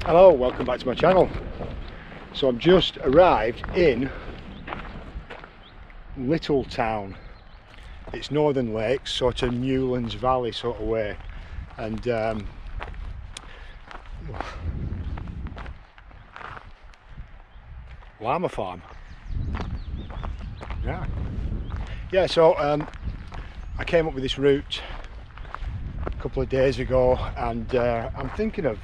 Hello, welcome back to my channel. So I've just arrived in Little Town. It's Northern Lakes, sort of Newlands Valley sort of way, and llama farm. Yeah, so I came up with this route a couple of days ago, and I'm thinking of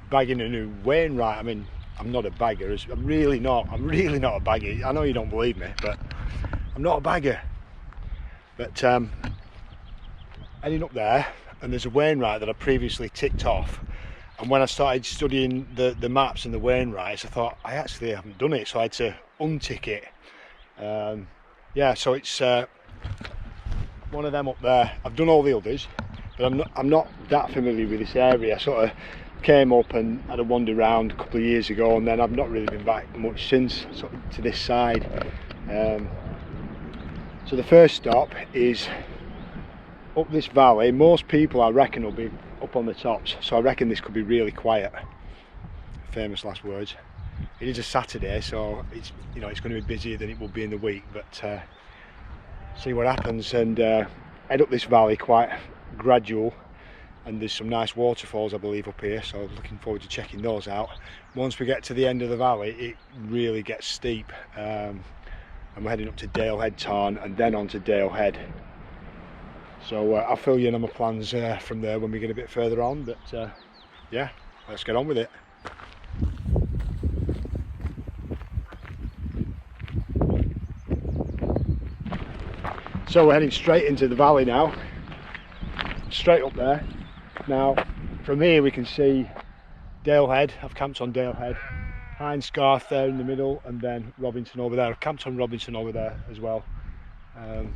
bagging a new Wainwright. I mean, I'm not a bagger. I'm really not a bagger. I know you don't believe me, but I'm not a bagger. But heading up there, and there's a Wainwright that I previously ticked off, and when I started studying the maps and the Wainwrights, I thought I actually haven't done it, so I had to untick it. Yeah, so it's one of them up there. I've done all the others, but I'm not that familiar with this area. I sort of came up and had a wander around a couple of years ago, and then I've not really been back much since, sort of to this side. So the first stop is up this valley. Most people, I reckon, will be up on the tops, so I reckon this could be really quiet. Famous last words. It is a Saturday, so it's it's going to be busier than it will be in the week, but see what happens, and head up this valley quite gradual, and there's some nice waterfalls I believe up here, so looking forward to checking those out. Once we get to the end of the valley, it really gets steep, and we're heading up to Dale Head Tarn and then on to Dale Head. So I'll fill you in on my plans from there when we get a bit further on, but yeah, let's get on with it. So we're heading straight into the valley now, straight up there. Now from here we can see Dale Head. I've camped on Dale Head, Hindscarth there in the middle, and then Robinson over there. I've camped on Robinson over there as well, so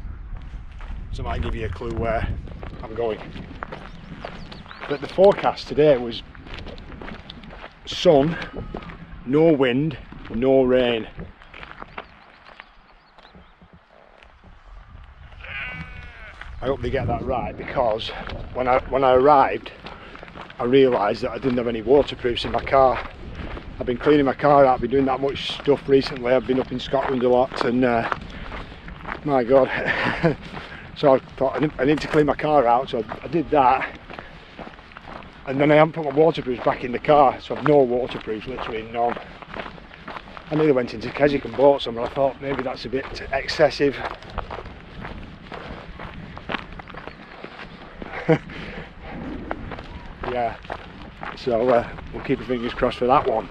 it might give you a clue where I'm going. But the forecast today was sun, no wind, no rain. I hope they get that right, because when I arrived, I realised that I didn't have any waterproofs in my car. I've been cleaning my car out, I've been doing that much stuff recently. I've been up in Scotland a lot, and my God. So I thought I need to clean my car out, so I did that. And then I haven't put my waterproofs back in the car, so I've no waterproofs, literally none. I nearly went into Keswick and bought some, but I thought maybe that's a bit excessive. Yeah, so we'll keep our fingers crossed for that one.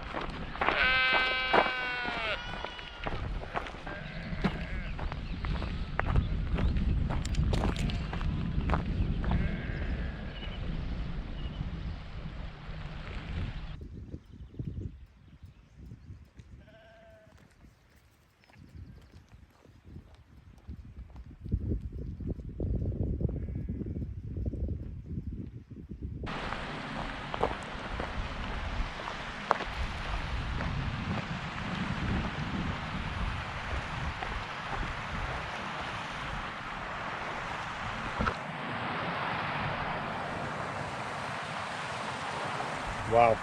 Wow,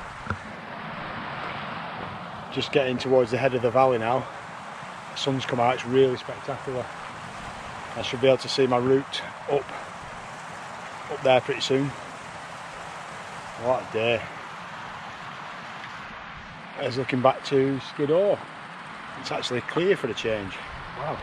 just getting towards the head of the valley now. The sun's come out, it's really spectacular. I should be able to see my route up there pretty soon. What a day. As looking back to Skiddaw, it's actually clear for a change. Wow.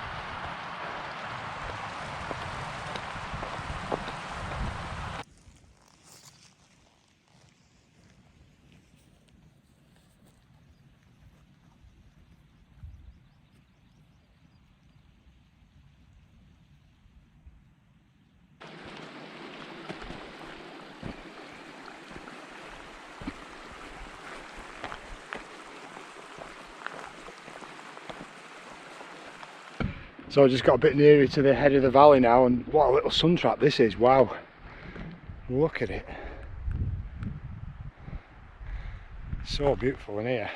So I just got a bit nearer to the head of the valley now, and what a little sun trap this is. Wow, look at it. So beautiful in here.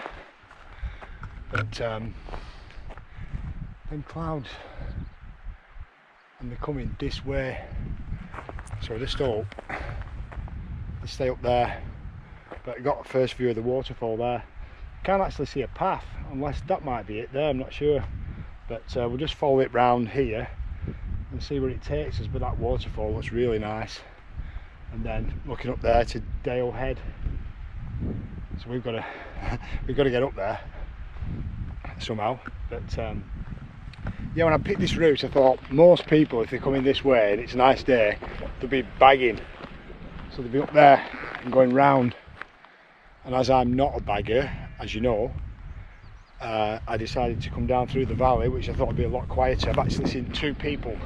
But them clouds, and they're coming this way, so they stay up there, but I got a first view of the waterfall there. Can't actually see a path, unless that might be it there, I'm not sure. But we'll just follow it round here and see where it takes us. But that waterfall looks really nice. And then looking up there to Dale Head. So we've got to we've got to get up there somehow. But yeah, when I picked this route, I thought most people, if they're coming this way and it's a nice day, they'll be bagging. So they'll be up there and going round. And as I'm not a bagger, as you know, I decided to come down through the valley, which I thought would be a lot quieter. I've actually seen 2 people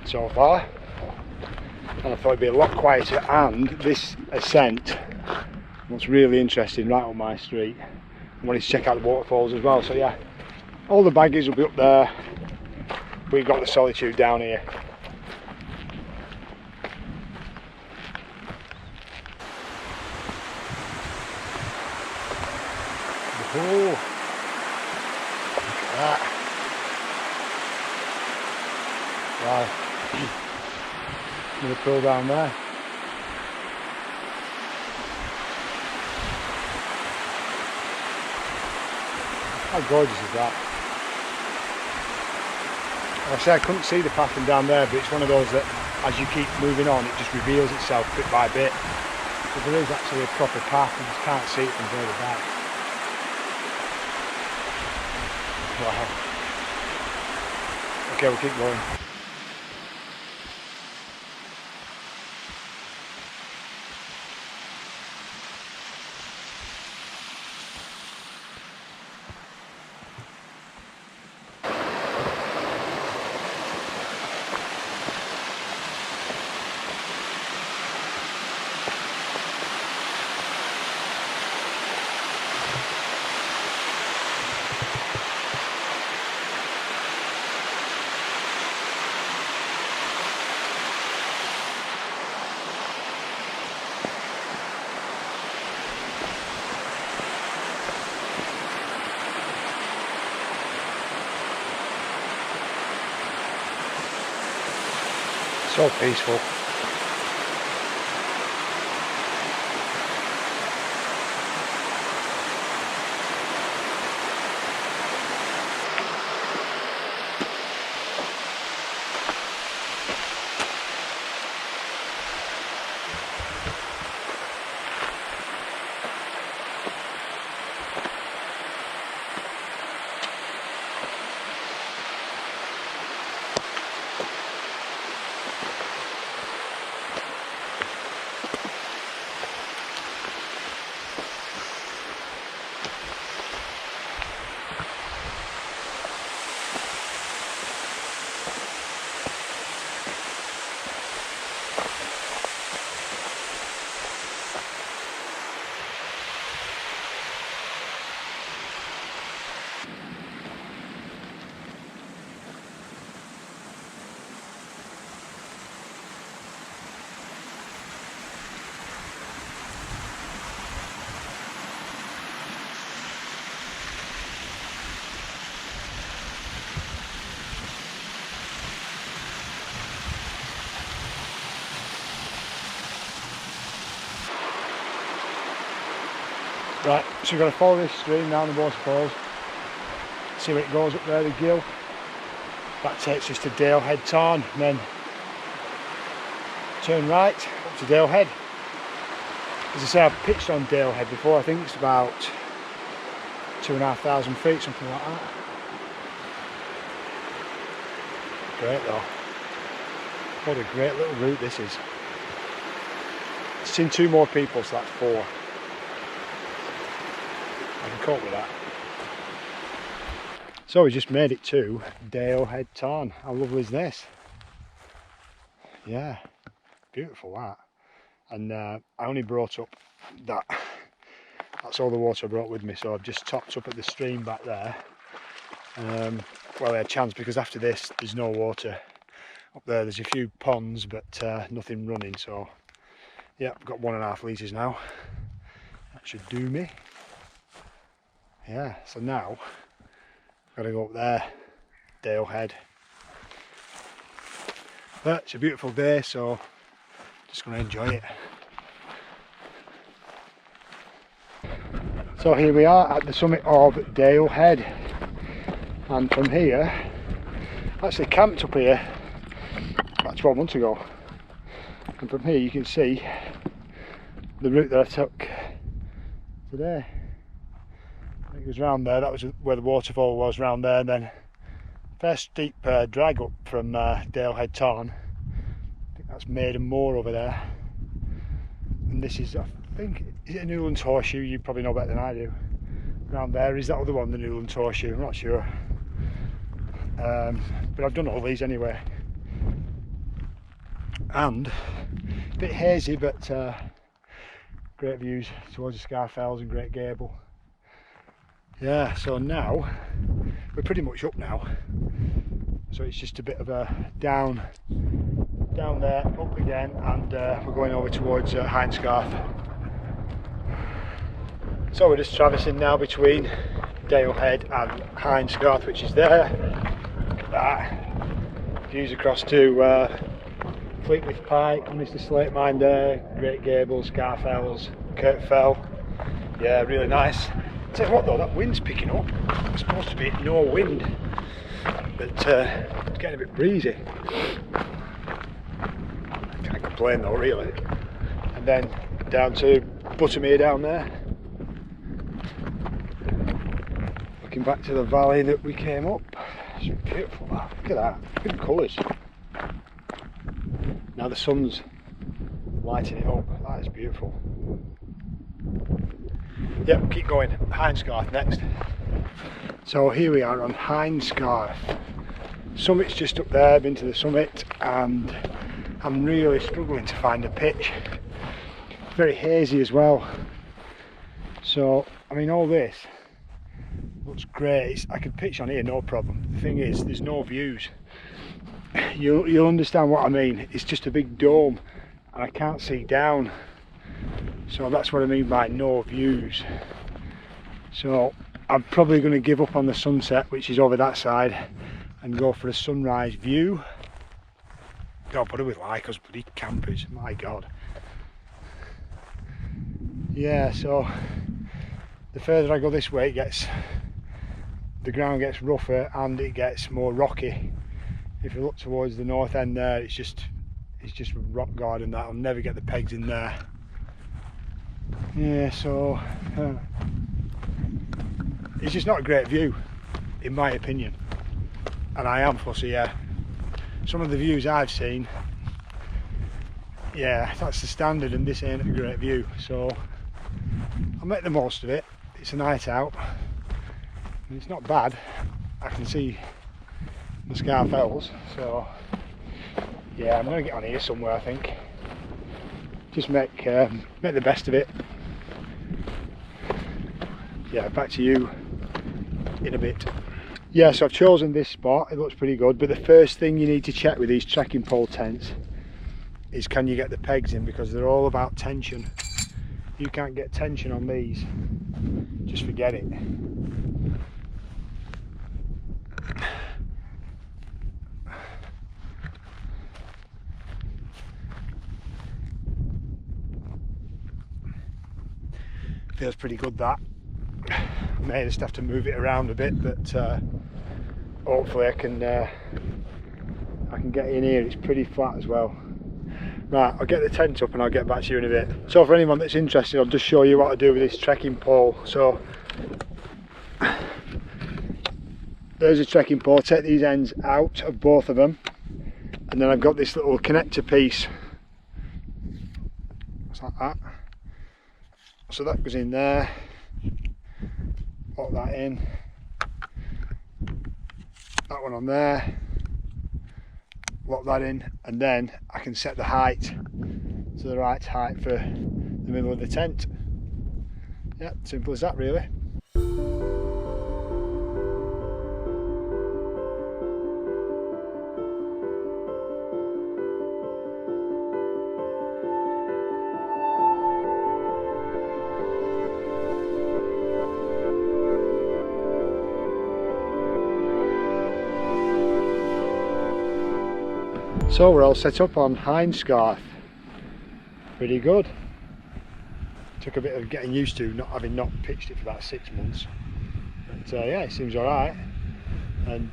so far, and I thought it'd be a lot quieter. And this ascent looks really interesting, right on my street. I wanted to check out the waterfalls as well. So yeah, all the baggies will be up there. We've got the solitude down here. Oh, look at that. Wow. Another pool down there. How gorgeous is that? Like I say, I couldn't see the path from down there, but it's one of those that as you keep moving on, it just reveals itself bit by bit. So there is actually a proper path, you just can't see it from further back. Wow. Okay, we'll keep going. So peaceful. Right, so we've got to follow this stream down the waterfalls, see where it goes up there, the gill. That takes us to Dale Head Tarn, and then turn right up to Dale Head. As I say, I've pitched on Dale Head before. I think it's about 2,500 feet, something like that. Great though. What a great little route this is. I've seen 2 more people, so that's 4. I can cope with that. So we just made it to Dale Head Tarn. How lovely is this? Yeah, beautiful that. And I only brought up that. That's all the water I brought with me, so I've just topped up at the stream back there. Well, I had a chance because after this there's no water up there. There's a few ponds, but nothing running. So yeah, I've got 1.5 litres now. That should do me. Yeah, so now I've got to go up there, Dale Head. But it's a beautiful day, so just going to enjoy it. So here we are at the summit of Dale Head, and from here, I actually camped up here about 12 months ago, and from here you can see the route that I took today. I think it was round there, that was where the waterfall was, round there, and then first steep drag up from Dale Head Tarn. I think that's Maiden Moor over there, and this is, I think, is it a Newlands Horseshoe? You probably know better than I do. Round there is that other one, the Newlands Horseshoe, I'm not sure. But I've done all these anyway. And a bit hazy, but great views towards the Scar Fells and Great Gable. Yeah, so now we're pretty much up now. So it's just a bit of a down there, up again, and we're going over towards Hindscarth. So we're just traversing now between Dale Head and Hindscarth, which is there. Look at that. Views across to Fleetwith Pike, Mr. Slate Mine there, Great Gable, Scar Fells, Kirk Fell. Yeah, really nice. Tell you what though, that wind's picking up. It's supposed to be no wind, but it's getting a bit breezy. Can't complain though, really. And then down to Buttermere down there. Looking back to the valley that we came up. It's beautiful. Look at that. Look at the colours. Now the sun's lighting it up. That is beautiful. Yep, keep going. Hindscarth next. So here we are on Hindscarth. Summit's just up there, been to the summit, and I'm really struggling to find a pitch. Very hazy as well. So, I mean, all this looks great. I could pitch on here, no problem. The thing is, there's no views. You'll understand what I mean. It's just a big dome, and I can't see down. So that's what I mean by no views. So I'm probably going to give up on the sunset, which is over that side, and go for a sunrise view. God, what are we like, us bloody campers? My God. Yeah, so the further I go this way, the ground gets rougher and it gets more rocky. If you look towards the north end there, it's just rock garden. That I'll never get the pegs in there. Yeah, so it's just not a great view, in my opinion. And I am fussy, yeah. Some of the views I've seen, yeah, that's the standard, and this ain't a great view. So I'll make the most of it. It's a night out, and it's not bad. I can see the Scar Fells, so yeah, I'm going to get on here somewhere, I think. Just make the best of it. Yeah, back to you in a bit. Yeah, so I've chosen this spot. It looks pretty good, but the first thing you need to check with these trekking pole tents is, can you get the pegs in, because they're all about tension. You can't get tension on these, just forget it. Feels pretty good, that. May just have to move it around a bit, but hopefully I can get in here. It's pretty flat as well. Right, I'll get the tent up and I'll get back to you in a bit. So for anyone that's interested, I'll just show you what I do with this trekking pole. So there's a trekking pole. Take these ends out of both of them, and then I've got this little connector piece. It's like that. So that goes in there. Lock that in. That one on there. Lock that in, and then I can set the height to the right height for the middle of the tent. Yeah, simple as that, really. So we're all set up on Hindscarth. Pretty good. Took a bit of getting used to not having pitched it for about 6 months, but yeah, it seems all right. And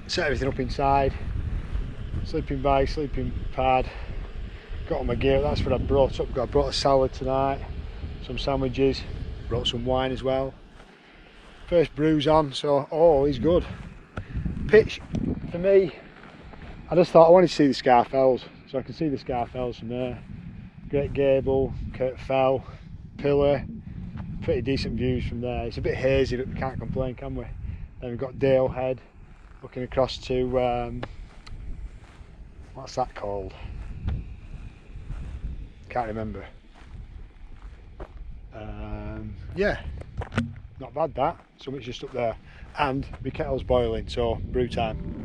set everything up inside, sleeping bag, sleeping pad, got all my gear. That's what I brought up. I brought a salad tonight, some sandwiches, brought some wine as well. First brew's on, so all is good. Pitch for me, I just thought I wanted to see the Scar Fells, so I can see the Scar Fells from there. Great Gable, Kirk Fell, Pillar, pretty decent views from there. It's a bit hazy, but we can't complain, can we? Then we've got Dale Head, looking across to, what's that called? Can't remember. Yeah, not bad that. Something's just up there. And my kettle's boiling, so brew time.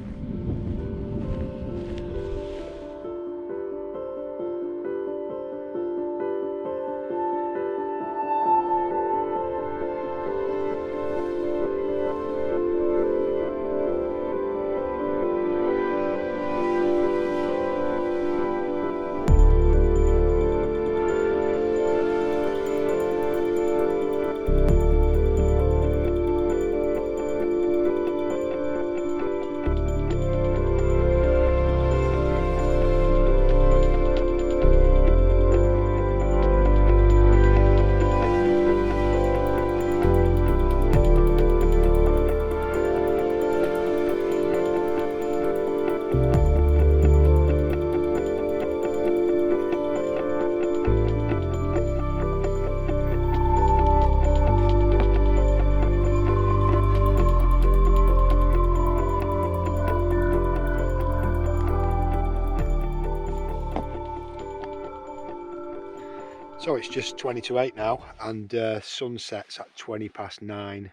So it's just 20 to 8 now, and sunsets at 20 past 9.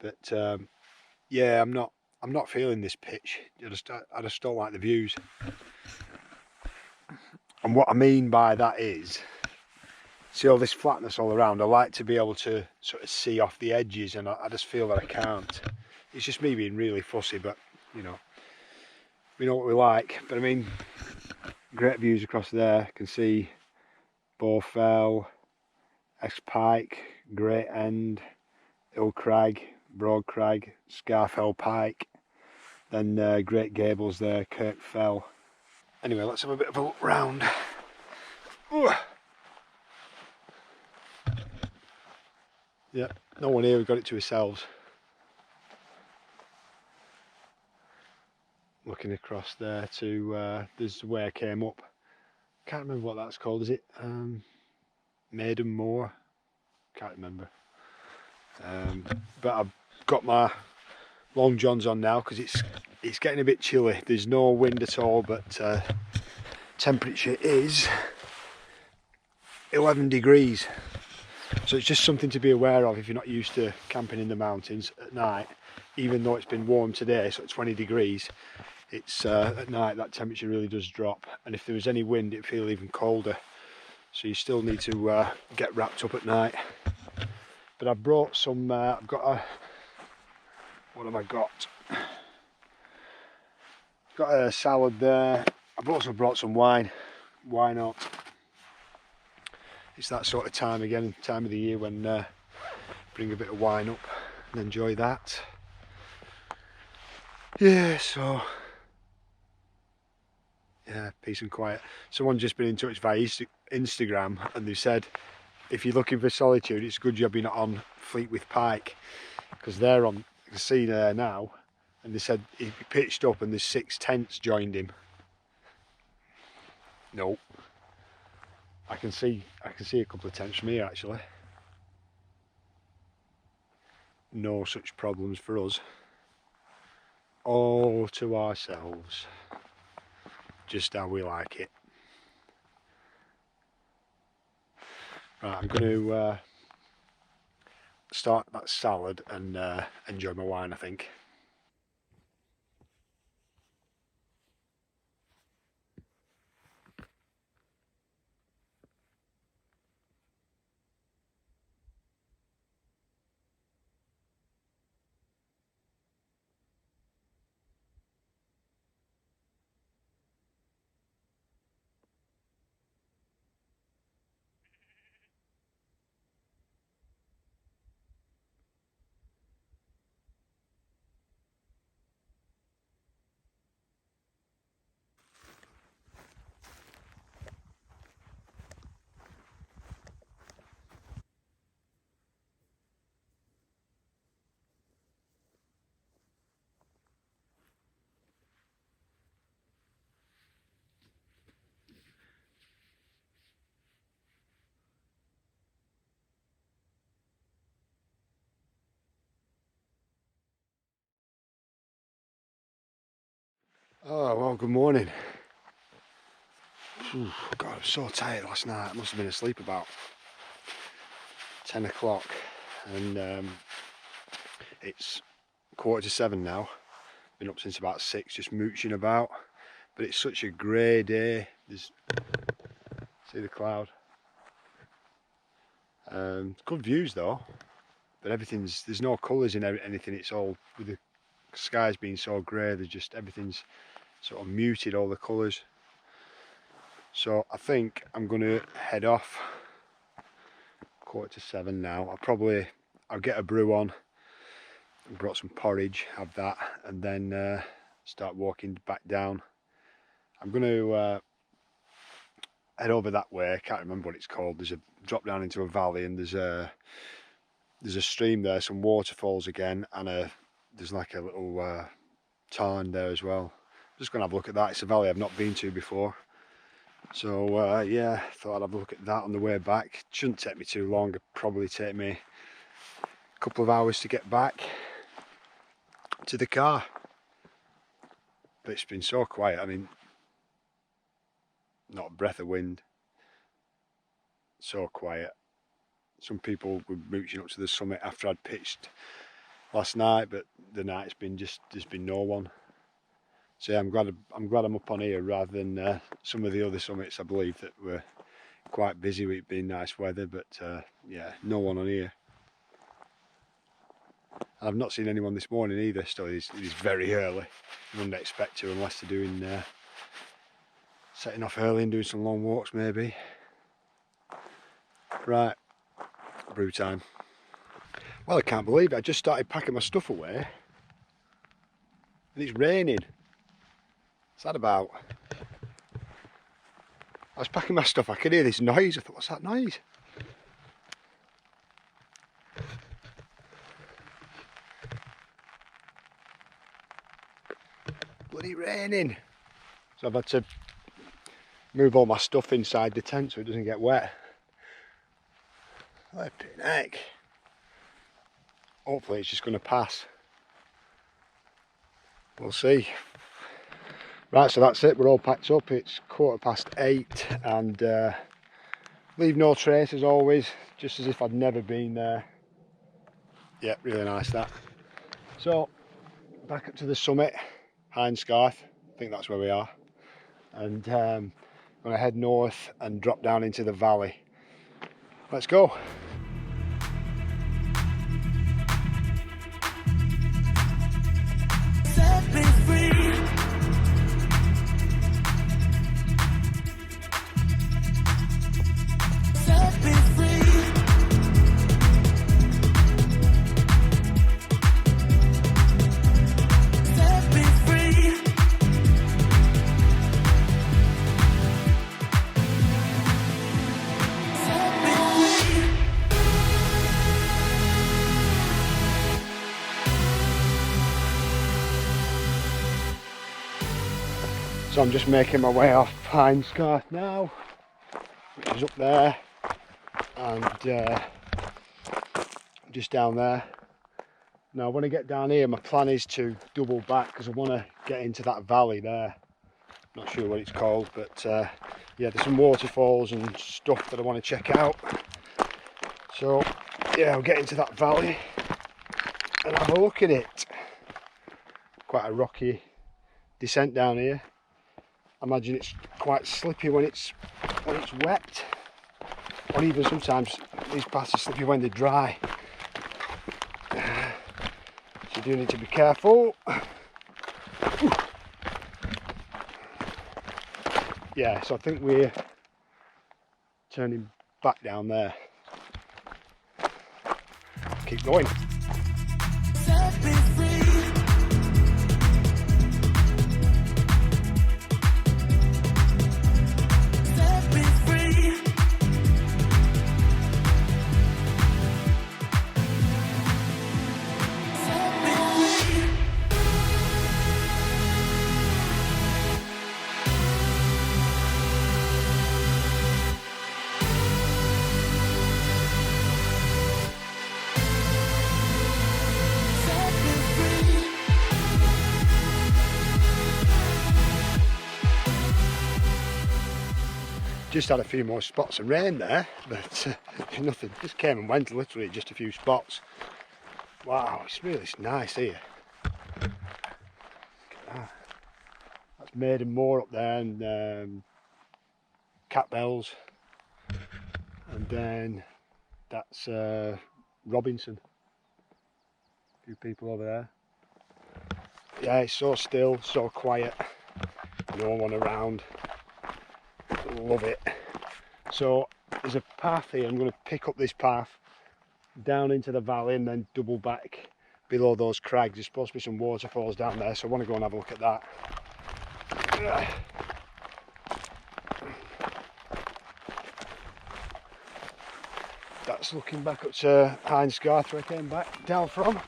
But yeah, I'm not feeling this pitch. I just don't like the views. And what I mean by that is, see all this flatness all around. I like to be able to sort of see off the edges, and I just feel that I can't. It's just me being really fussy, but you know, we know what we like. But I mean, great views across there. Can see Bow Fell, Esk Pike, Great End, Hill Crag, Broad Crag, Scarfell Pike, then Great Gables there, Kirk Fell. Anyway, let's have a bit of a look round. Ooh. Yeah, no one here, we've got it to ourselves. Looking across there to, there's where I came up. Can't remember what that's called, is it Maiden Moor? Can't remember. But I've got my long johns on now because it's getting a bit chilly. There's no wind at all, but temperature is 11 degrees. So it's just something to be aware of if you're not used to camping in the mountains at night. Even though it's been warm today, so it's 20 degrees, it's at night that temperature really does drop, and if there was any wind it'd feel even colder, so you still need to get wrapped up at night. But I've brought some, I've got a, what have I got? Got a salad there. I've also brought some wine. Why not? It's that sort of time again, time of the year when bring a bit of wine up and enjoy that. Yeah, so yeah, peace and quiet. Someone just been in touch via Instagram, and they said if you're looking for solitude, it's a good job you're not on Fleetwith Pike, because they're on the scene there now, and they said he pitched up and there's 6 tents joined him. No, I can see a couple of tents from here actually. No such problems for us. All to ourselves, just how we like it. Right, I'm going to start that salad and enjoy my wine, I think. Oh, well, good morning. God, I was so tired last night. I must have been asleep about 10 o'clock. And it's 6:45 now. Been up since about 6, just mooching about. But it's such a grey day. See the cloud. Good views though. But there's no colours in anything. It's all, with the skies being so grey, everything's sort of muted, all the colours. So I think I'm going to head off. 6:45 now. I'll get a brew on. I brought some porridge, have that, and then start walking back down. I'm going to head over that way. I can't remember what it's called. There's a drop down into a valley, and there's a stream there, some waterfalls again, and there's like a little tarn there as well. Just going to have a look at that. It's a valley I've not been to before. So yeah, thought I'd have a look at that on the way back. Shouldn't take me too long. It'll probably take me a couple of hours to get back to the car. But it's been so quiet. I mean, not a breath of wind. So quiet. Some people were mooching up to the summit after I'd pitched last night, but the night's been there's been no one. So yeah, I'm glad I'm up on here rather than some of the other summits, I believe, that were quite busy with it being nice weather, but yeah, no one on here. And I've not seen anyone this morning either, so it is very early. I wouldn't expect to unless they're doing setting off early and doing some long walks maybe. Right, brew time. Well, I can't believe it. I just started packing my stuff away and it's raining. What's that about? I was packing my stuff, I could hear this noise. I thought, what's that noise? Bloody raining. So I've had to move all my stuff inside the tent so it doesn't get wet. Flipping heck. Hopefully it's just going to pass. We'll see. Right, so that's it. We're all packed up. It's 8:15 and leave no trace as always, just as if I'd never been there. Yeah, really nice that. So back up to the summit, Hindscarth. I think that's where we are. And I'm going to head north and drop down into the valley. Let's go. Set me free. Set me free. Set me free. Set me free. So I'm just making my way off Hindscarth now, which is up there, and just down there. Now when I get down here, my plan is to double back because I want to get into that valley there. Not sure what it's called, but yeah, there's some waterfalls and stuff that I want to check out. So yeah, I'll get into that valley and have a look at it. Quite a rocky descent down here. I imagine it's quite slippy when it's wet, or even sometimes these paths are slippy when they're dry. So you do need to be careful. Yeah, so I think we're turning back down there. Keep going. Set me free. Set me free. Set me free. Set me free. just had a few more spots of rain there, but nothing, just came and went, literally just a few spots. Wow, it's really nice here. Look at that. That's Maiden Moor up there, and Cat Bells, and then that's Robinson. A few people over there. Yeah, it's so still, so quiet, no one around. Love it. So there's a path here. I'm going to pick up this path down into the valley and then double back below those crags. There's supposed to be some waterfalls down there, so I want to go and have a look at that. That's looking back up to Hindscarth, where I came back down from.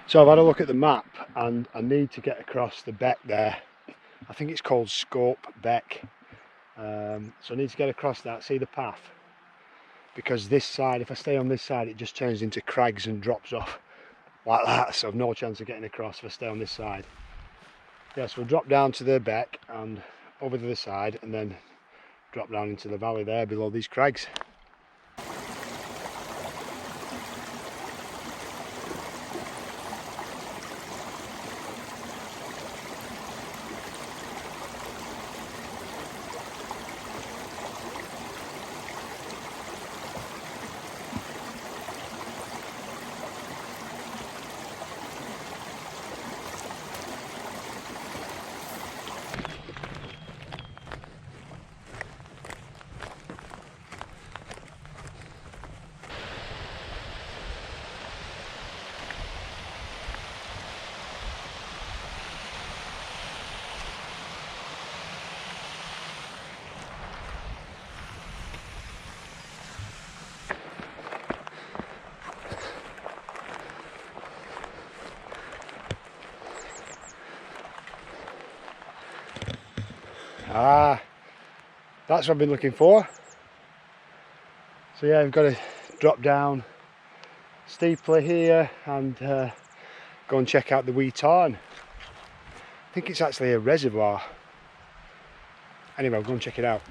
So I've had a look at the map and I need to get across the beck there. I think it's called Scope Beck. So I need to get across that, see the path. Because this side, if I stay on this side, it just turns into crags and drops off like that. So I've no chance of getting across if I stay on this side. Yeah, so we'll drop down to the beck and over to the side and then drop down into the valley there below these crags. Ah, that's what I've been looking for. So yeah, I've got to drop down steeply here and go and check out the wee tarn. I think it's actually a reservoir. Anyway, I'll go and check it out.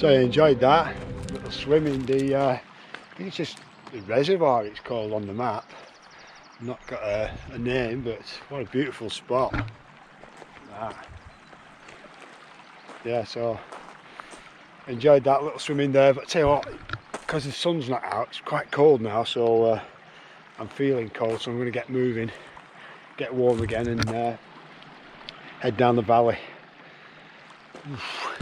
So I enjoyed that little swim in the I think it's just the reservoir it's called on the map. Not got a name, but what a beautiful spot. That. Yeah, so enjoyed that little swim in there, but I tell you what, because the sun's not out, it's quite cold now, so I'm feeling cold, so I'm going to get moving, get warm again, and head down the valley. Oof.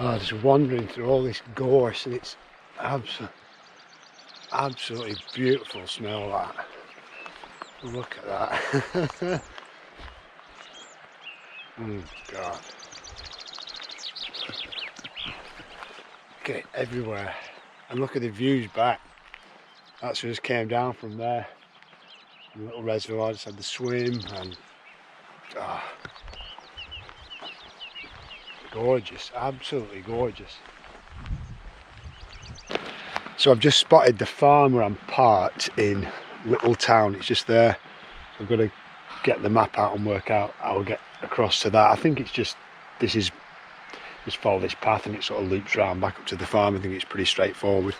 Oh, just wandering through all this gorse, and it's absolutely beautiful smell, that. Look at that. Oh God. Look at it everywhere. And look at the views back. That's just came down from there. The little reservoir, just had the swim, and gorgeous, absolutely gorgeous. So I've just spotted the farm where I'm parked in Little Town. It's just there. I've got to get the map out and work out how I'll get across to that. I think it's just just follow this path and it sort of loops round back up to the farm. I think it's pretty straightforward.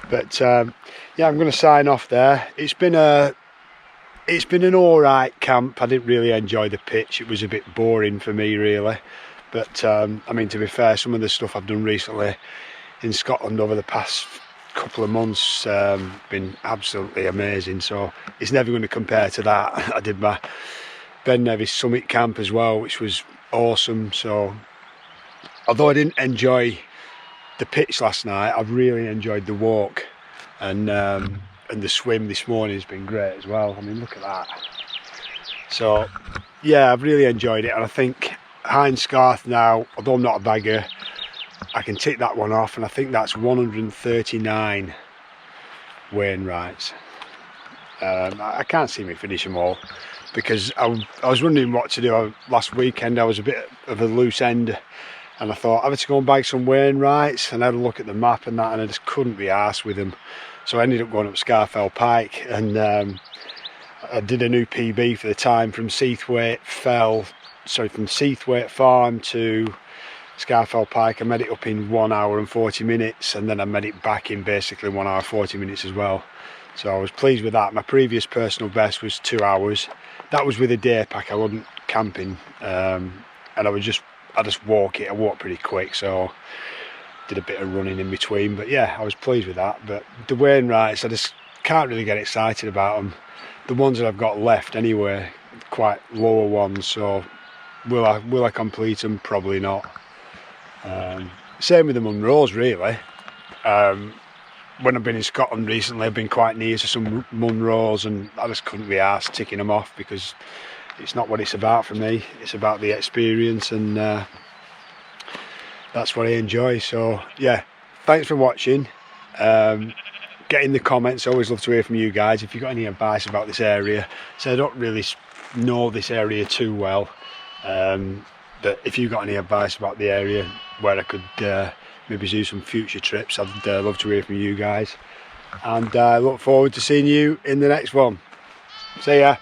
But yeah, I'm going to sign off there. It's been an alright camp. I didn't really enjoy the pitch. It was a bit boring for me, really. But I mean, to be fair, some of the stuff I've done recently in Scotland over the past couple of months been absolutely amazing, so it's never going to compare to that. I did my Ben Nevis Summit camp as well, which was awesome. So although I didn't enjoy the pitch last night, I've really enjoyed the walk, and the swim this morning has been great as well. I mean, look at that. So yeah, I've really enjoyed it, and I think Hindscarth now, although I'm not a bagger, I can tick that one off, and I think that's 139 Wainwrights. I can't see me finish them all, because I was wondering what to do. Last weekend I was a bit of a loose end, and I thought I had to go and bag some Wainwrights, and I had a look at the map and that, and I just couldn't be arsed with them. So I ended up going up Scarfell Pike, and I did a new PB for the time from Seathwaite Farm to Scarfell Pike. I made it up in 1 hour and 40 minutes, and then I made it back in basically 1 hour 40 minutes as well. So I was pleased with that. My previous personal best was 2 hours. That was with a day pack. I wasn't camping, and I just walk it. I walked pretty quick, so did a bit of running in between. But yeah, I was pleased with that. But the Wainwrights, I just can't really get excited about them. The ones that I've got left anyway, quite lower ones, so will I complete them? Probably not. Same with the Munros, really. When I've been in Scotland recently, I've been quite near to some Munros, and I just couldn't be arsed ticking them off, because it's not what it's about for me. It's about the experience, and that's what I enjoy. So yeah, thanks for watching. Get in the comments. I always love to hear from you guys if you've got any advice about this area. So I don't really know this area too well, but if you've got any advice about the area where I could maybe do some future trips, I'd love to hear from you guys, and I look forward to seeing you in the next one. See ya.